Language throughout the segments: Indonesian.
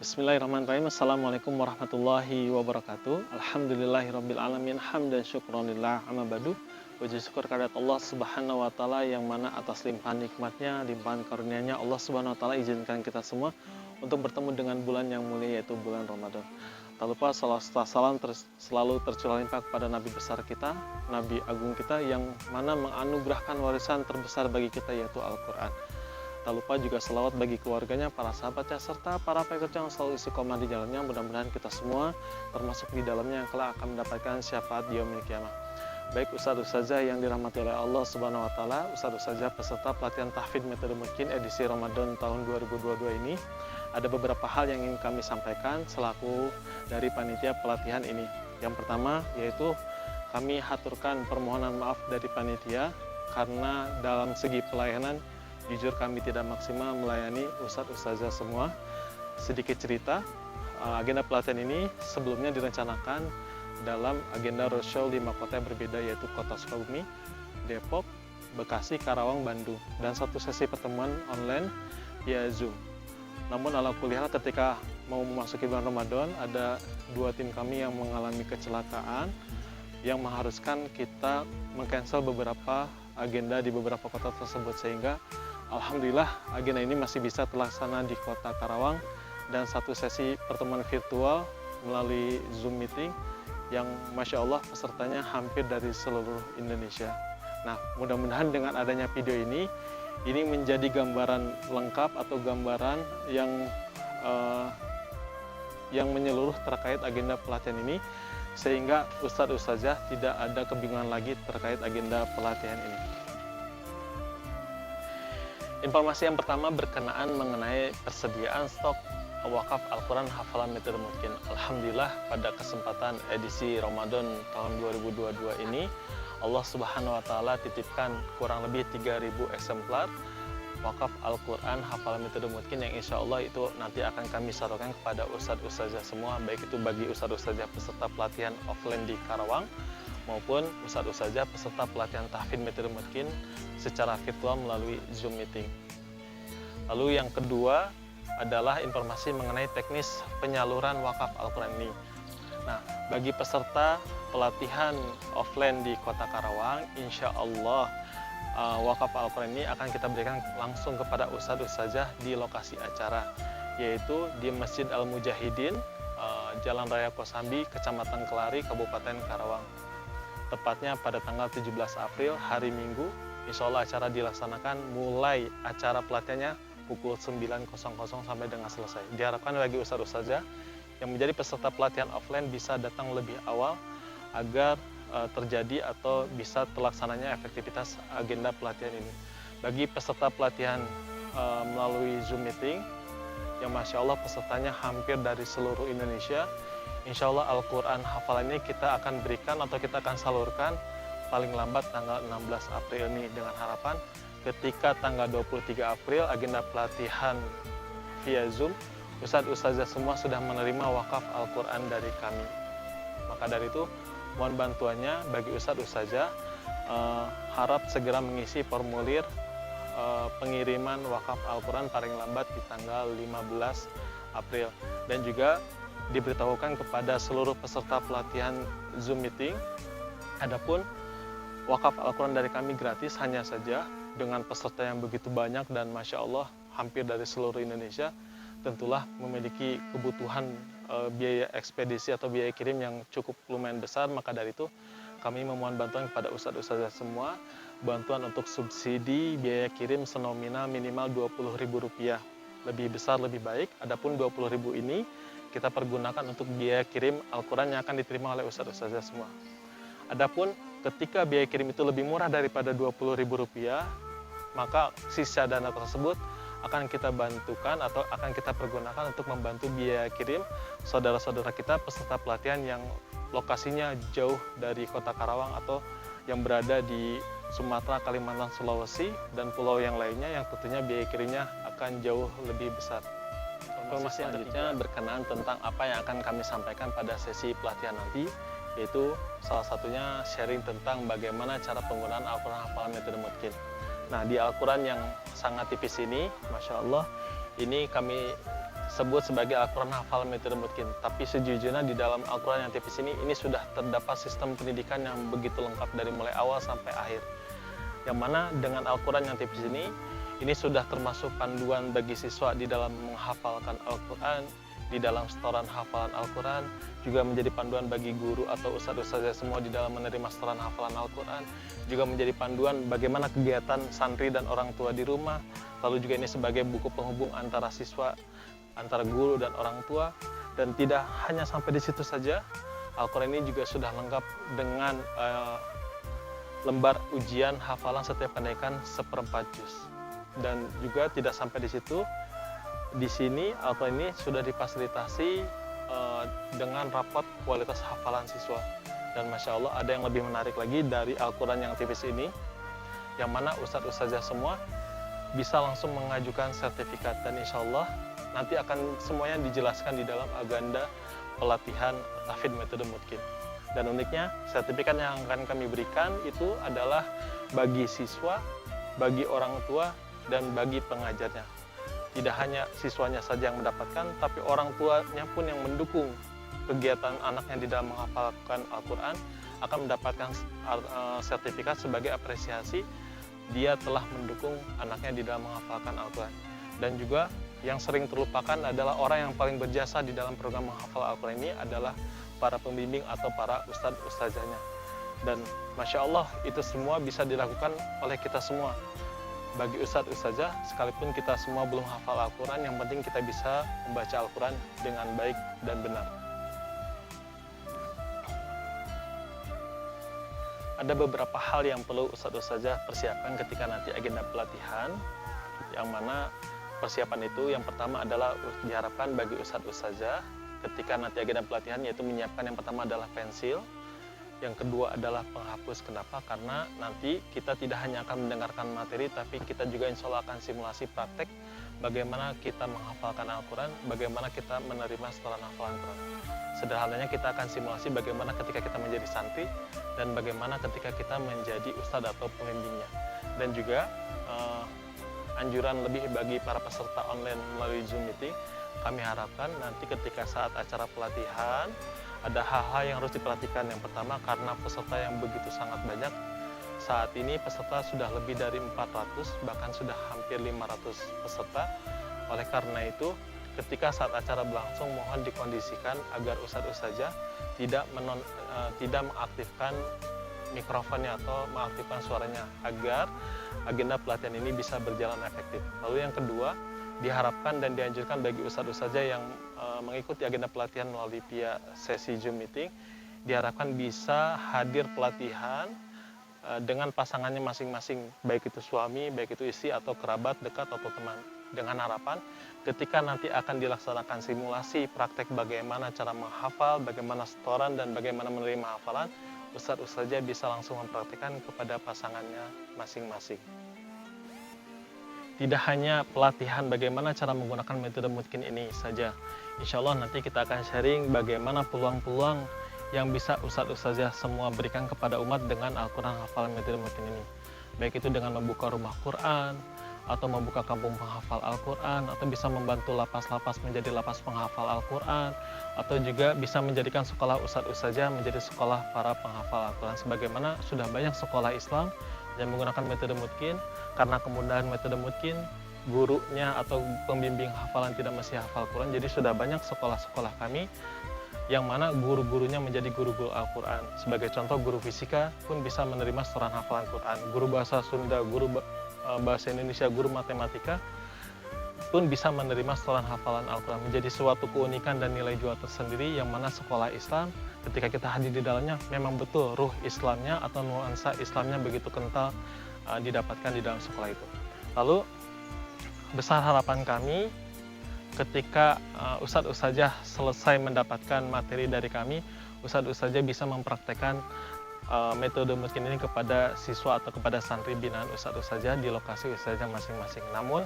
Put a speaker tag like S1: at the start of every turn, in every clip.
S1: Bismillahirrahmanirrahim. Assalamualaikum warahmatullahi wabarakatuh. Alhamdulillahirabbil alamin, hamdan syukronillah, amma ba'du. Puji syukur kehadirat Allah Subhanahu wa taala yang mana atas limpahan nikmatnya, limpahan karunia-Nya, Allah Subhanahu wa taala izinkan kita semua untuk bertemu dengan bulan yang mulia, yaitu bulan Ramadan. Tak lupa salam selalu tercurah limpah kepada Nabi besar kita, Nabi agung kita yang mana menganugerahkan warisan terbesar bagi kita, yaitu Al-Quran. Tak lupa juga selawat bagi keluarganya, para sahabatnya, serta para pengikutnya yang selalu istiqomah di jalannya. Mudah-mudahan kita semua termasuk di dalamnya yang kelak akan mendapatkan syafaat di yaumil qiyamah. Baik ustadz-ustadzah yang dirahmati oleh Allah Subhanahu wa taala, ustadz-ustadzah peserta pelatihan tahfidz metode mungkin edisi Ramadan tahun 2022 ini, ada beberapa hal yang ingin kami sampaikan selaku dari panitia pelatihan ini. Yang pertama yaitu kami haturkan permohonan maaf dari panitia karena dalam segi pelayanan jujur kami tidak maksimal melayani ustadz-ustadzah semua. Sedikit cerita, agenda pelatihan ini sebelumnya direncanakan dalam agenda roadshow 5 kota yang berbeda, yaitu Kota Sukabumi, Depok, Bekasi, Karawang, Bandung, dan satu sesi pertemuan online via Zoom. Namun ala kuliah ketika mau memasuki bulan Ramadan, ada 2 tim kami yang mengalami kecelakaan yang mengharuskan kita meng-cancel beberapa agenda di beberapa kota tersebut, sehingga alhamdulillah agenda ini masih bisa terlaksana di Kota Karawang dan satu sesi pertemuan virtual melalui Zoom meeting yang Masya Allah pesertanya hampir dari seluruh Indonesia. Nah, mudah-mudahan dengan adanya video ini menjadi gambaran lengkap atau gambaran yang menyeluruh terkait agenda pelatihan ini, sehingga ustadz-ustadzah tidak ada kebingungan lagi terkait agenda pelatihan ini. Informasi yang pertama berkenaan mengenai persediaan stok wakaf Al-Quran hafalan metode mungkin. Alhamdulillah pada kesempatan edisi Ramadan tahun 2022 ini Allah Subhanahu wa taala titipkan kurang lebih 3.000 eksemplar wakaf Al-Quran hafalan metode mungkin yang insya Allah itu nanti akan kami salurkan kepada ustadz-ustadzah semua, baik itu bagi ustadz-ustadzah peserta pelatihan offline di Karawang maupun ustadz-ustadzah peserta pelatihan tahfidz metode mungkin secara virtual melalui Zoom meeting. Lalu yang kedua adalah informasi mengenai teknis penyaluran wakaf Al-Quran ini. Nah, bagi peserta pelatihan offline di Kota Karawang, insya Allah wakaf Al-Quran ini akan kita berikan langsung kepada ustadz-ustadzah di lokasi acara, yaitu di Masjid Al-Mujahidin, Jalan Raya Kosambi, Kecamatan Kelari, Kabupaten Karawang. Tepatnya pada tanggal 17 April, hari Minggu, insya Allah acara dilaksanakan mulai acara pelatihannya pukul 9.00 sampai dengan selesai. Diharapkan bagi ustadz-ustadzah yang menjadi peserta pelatihan offline bisa datang lebih awal agar terjadi atau bisa terlaksananya efektivitas agenda pelatihan ini. Bagi peserta pelatihan melalui Zoom meeting, yang Masya Allah pesertanya hampir dari seluruh Indonesia, insya Allah Al-Quran hafalan ini kita akan berikan atau kita akan salurkan paling lambat tanggal 16 April ini, dengan harapan ketika tanggal 23 April agenda pelatihan via Zoom, ustadz-ustadzah semua sudah menerima wakaf Al-Quran dari kami. Maka dari itu, mohon bantuannya bagi ustadz-ustadzah, harap segera mengisi formulir pengiriman wakaf Al-Quran paling lambat di tanggal 15 April. Dan juga diberitahukan kepada seluruh peserta pelatihan Zoom meeting, adapun wakaf Al-Quran dari kami gratis, hanya saja dengan peserta yang begitu banyak dan Masya Allah hampir dari seluruh Indonesia, tentulah memiliki kebutuhan biaya ekspedisi atau biaya kirim yang cukup lumayan besar. Maka dari itu kami memohon bantuan kepada ustadz-ustadzah semua, bantuan untuk subsidi biaya kirim senominal minimal Rp20.000. Lebih besar lebih baik, adapun Rp20.000 ini kita pergunakan untuk biaya kirim Al-Quran yang akan diterima oleh ustadz-ustadzah semua. Adapun ketika biaya kirim itu lebih murah daripada Rp20.000, maka sisa dana tersebut akan kita bantukan atau akan kita pergunakan untuk membantu biaya kirim saudara-saudara kita peserta pelatihan yang lokasinya jauh dari Kota Karawang atau yang berada di Sumatera, Kalimantan, Sulawesi, dan pulau yang lainnya yang tentunya biaya kirimnya akan jauh lebih besar. Informasi selanjutnya berkenaan tentang apa yang akan kami sampaikan pada sesi pelatihan nanti, yaitu salah satunya sharing tentang bagaimana cara penggunaan Al-Quran hafalan metode mungkin. Nah, di Al-Quran yang sangat tipis ini, Masya Allah, ini kami disebut sebagai Al-Quran Hafal Metode Mutkin. Tapi sejujurnya di dalam Al-Quran yang tipis ini sudah terdapat sistem pendidikan yang begitu lengkap dari mulai awal sampai akhir. Yang mana dengan Al-Quran yang tipis ini sudah termasuk panduan bagi siswa di dalam menghafalkan Al-Quran, di dalam setoran hafalan Al-Quran, juga menjadi panduan bagi guru atau ustadz-ustadzah semua di dalam menerima setoran hafalan Al-Quran, juga menjadi panduan bagaimana kegiatan santri dan orang tua di rumah, lalu juga ini sebagai buku penghubung antara siswa, antara guru dan orang tua. Dan tidak hanya sampai di situ saja, Al-Quran ini juga sudah lengkap dengan lembar ujian hafalan setiap kenaikan 1/4 juz. Dan juga tidak sampai di situ, di sini Al-Quran ini sudah difasilitasi dengan rapot kualitas hafalan siswa. Dan Masya Allah ada yang lebih menarik lagi dari Al-Quran yang tipis ini, yang mana ustadz-ustadzah semua bisa langsung mengajukan sertifikat. Dan insya Allah nanti akan semuanya dijelaskan di dalam agenda pelatihan tahfidz metode mutkin. Dan uniknya, sertifikat yang akan kami berikan itu adalah bagi siswa, bagi orang tua, dan bagi pengajarnya. Tidak hanya siswanya saja yang mendapatkan, tapi orang tuanya pun yang mendukung kegiatan anaknya di dalam menghafalkan Al-Quran akan mendapatkan sertifikat sebagai apresiasi dia telah mendukung anaknya di dalam menghafalkan Al-Quran. Dan juga yang sering terlupakan adalah orang yang paling berjasa di dalam program menghafal Al-Quran ini adalah para pembimbing atau para ustadz-ustazahnya. Dan Masya Allah itu semua bisa dilakukan oleh kita semua. Bagi ustadz-ustazah, sekalipun kita semua belum hafal Al-Quran, yang penting kita bisa membaca Al-Quran dengan baik dan benar. Ada beberapa hal yang perlu ustadz-ustazah persiapkan ketika nanti agenda pelatihan, yang mana persiapan itu yang pertama adalah diharapkan bagi ustadz-ustazah ketika nanti agenda pelatihan, yaitu menyiapkan yang pertama adalah pensil, yang kedua adalah penghapus. Kenapa? Karena nanti kita tidak hanya akan mendengarkan materi, tapi kita juga insya Allah akan simulasi praktek bagaimana kita menghafalkan Al-Quran, bagaimana kita menerima setoran hafalan Al-Quran. Sederhananya kita akan simulasi bagaimana ketika kita menjadi santri dan bagaimana ketika kita menjadi ustadz atau pembimbingnya. Dan juga anjuran lebih bagi para peserta online melalui Zoom meeting, kami harapkan nanti ketika saat acara pelatihan ada hal-hal yang harus diperhatikan. Yang pertama, karena peserta yang begitu sangat banyak, saat ini peserta sudah lebih dari 400, bahkan sudah hampir 500 peserta. Oleh karena itu, ketika saat acara berlangsung, mohon dikondisikan agar ustadz-ustazah tidak mengaktifkan mikrofonnya atau mengaktifkan suaranya, agar agenda pelatihan ini bisa berjalan efektif. Lalu yang kedua, diharapkan dan dianjurkan bagi ustadz-ustazah yang mengikuti agenda pelatihan melalui via sesi Zoom meeting, diharapkan bisa hadir pelatihan dengan pasangannya masing-masing, baik itu suami, baik itu istri, atau kerabat dekat atau teman. Dengan harapan ketika nanti akan dilaksanakan simulasi praktek bagaimana cara menghafal, bagaimana setoran, dan bagaimana menerima hafalan, ustadz-ustazah bisa langsung mempraktikkan kepada pasangannya masing-masing. Tidak hanya pelatihan bagaimana cara menggunakan metode mutkin ini saja. Insya Allah nanti kita akan sharing bagaimana peluang-peluang yang bisa ustadz-ustazah semua berikan kepada umat dengan Al-Quran hafalan metode mutkin ini. Baik itu dengan membuka rumah Quran, atau membuka kampung penghafal Al-Quran, atau bisa membantu lapas-lapas menjadi lapas penghafal Al-Quran, atau juga bisa menjadikan sekolah ustadz-ustazah menjadi sekolah para penghafal Al-Quran. Sebagaimana sudah banyak sekolah Islam yang menggunakan metode mutkin, karena kemudahan metode mutkin, gurunya atau pembimbing hafalan tidak mesti hafal Quran. Jadi sudah banyak sekolah-sekolah kami yang mana guru-gurunya menjadi guru-guru Al-Quran. Sebagai contoh, guru fisika pun bisa menerima setoran hafalan Quran, guru bahasa Sunda, guru bahasa Indonesia, guru matematika pun bisa menerima setoran hafalan Al-Quran. Menjadi suatu keunikan dan nilai jual tersendiri yang mana sekolah Islam ketika kita hadir di dalamnya, memang betul ruh Islamnya atau nuansa Islamnya begitu kental didapatkan di dalam sekolah itu. Lalu besar harapan kami ketika ustadz-ustazah selesai mendapatkan materi dari kami, ustadz-ustazah bisa mempraktekkan metode mutkin ini kepada siswa atau kepada santri binaan ustadz-ustazah di lokasi ustazah masing-masing. Namun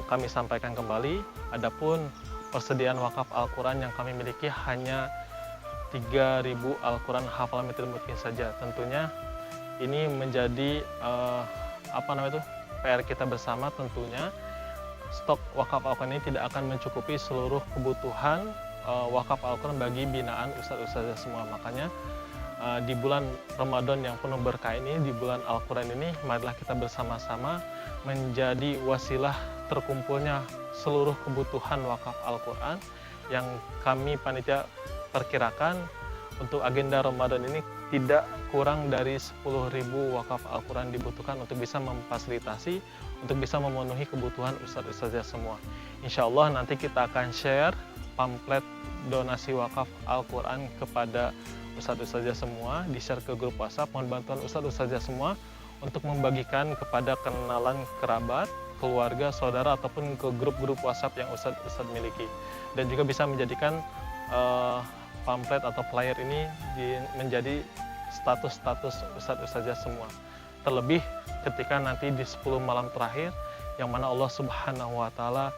S1: kami sampaikan kembali, adapun persediaan wakaf Al-Quran yang kami miliki hanya 3.000 Al-Quran hafalan metode mutkin saja. Tentunya ini menjadi PR kita bersama tentunya, stok wakaf Al-Quran ini tidak akan mencukupi seluruh kebutuhan wakaf Al-Quran bagi binaan ustadz-ustadzah semua. Makanya di bulan Ramadan yang penuh berkah ini, di bulan Al-Quran ini, marilah kita bersama-sama menjadi wasilah terkumpulnya seluruh kebutuhan wakaf Al-Quran yang kami panitia perkirakan untuk agenda Ramadan ini tidak kurang dari 10.000 wakaf Al-Quran dibutuhkan untuk bisa memfasilitasi, untuk bisa memenuhi kebutuhan ustadz-ustadzah semua. Insya Allah nanti kita akan share pamflet donasi wakaf Al-Quran kepada ustadz-ustadzah semua, di-share ke grup WhatsApp. Mohon bantuan ustadz-ustadzah semua untuk membagikan kepada kenalan kerabat, keluarga, saudara, ataupun ke grup-grup WhatsApp yang ustadz-ustadz miliki. Dan juga bisa menjadikan pamflet atau flyer ini menjadi status-status ustadz-ustadzah semua. Terlebih ketika nanti di 10 malam terakhir, yang mana Allah Subhanahu wa Ta'ala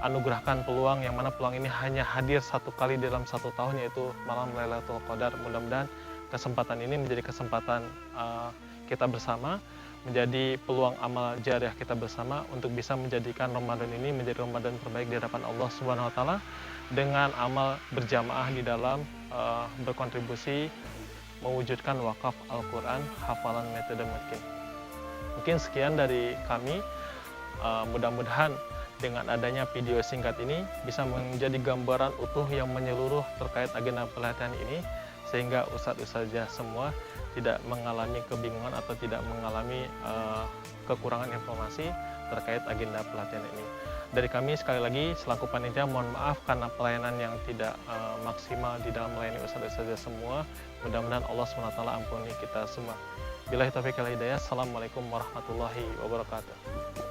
S1: anugerahkan peluang, yang mana peluang ini hanya hadir satu kali dalam satu tahun, yaitu malam Lailatul Qadar. Mudah-mudahan kesempatan ini menjadi kesempatan kita bersama, menjadi peluang amal jariah kita bersama untuk bisa menjadikan Ramadan ini menjadi Ramadan terbaik di hadapan Allah Subhanahu wa Ta'ala, dengan amal berjamaah di dalam berkontribusi mewujudkan wakaf Al-Quran hafalan metode mungkin. Mungkin sekian dari kami. Mudah-mudahan dengan adanya video singkat ini bisa menjadi gambaran utuh yang menyeluruh terkait agenda pelatihan ini, sehingga ustadz-ustadzah semua tidak mengalami kebingungan atau tidak mengalami kekurangan informasi terkait agenda pelatihan ini. Dari kami sekali lagi selaku panitia mohon maaf karena pelayanan yang tidak maksimal di dalam melayani ustadz-ustadzah semua. Mudah-mudahan Allah SWT ampuni kita semua. Billahi taufiq wal hidayah. Assalamualaikum warahmatullahi wabarakatuh.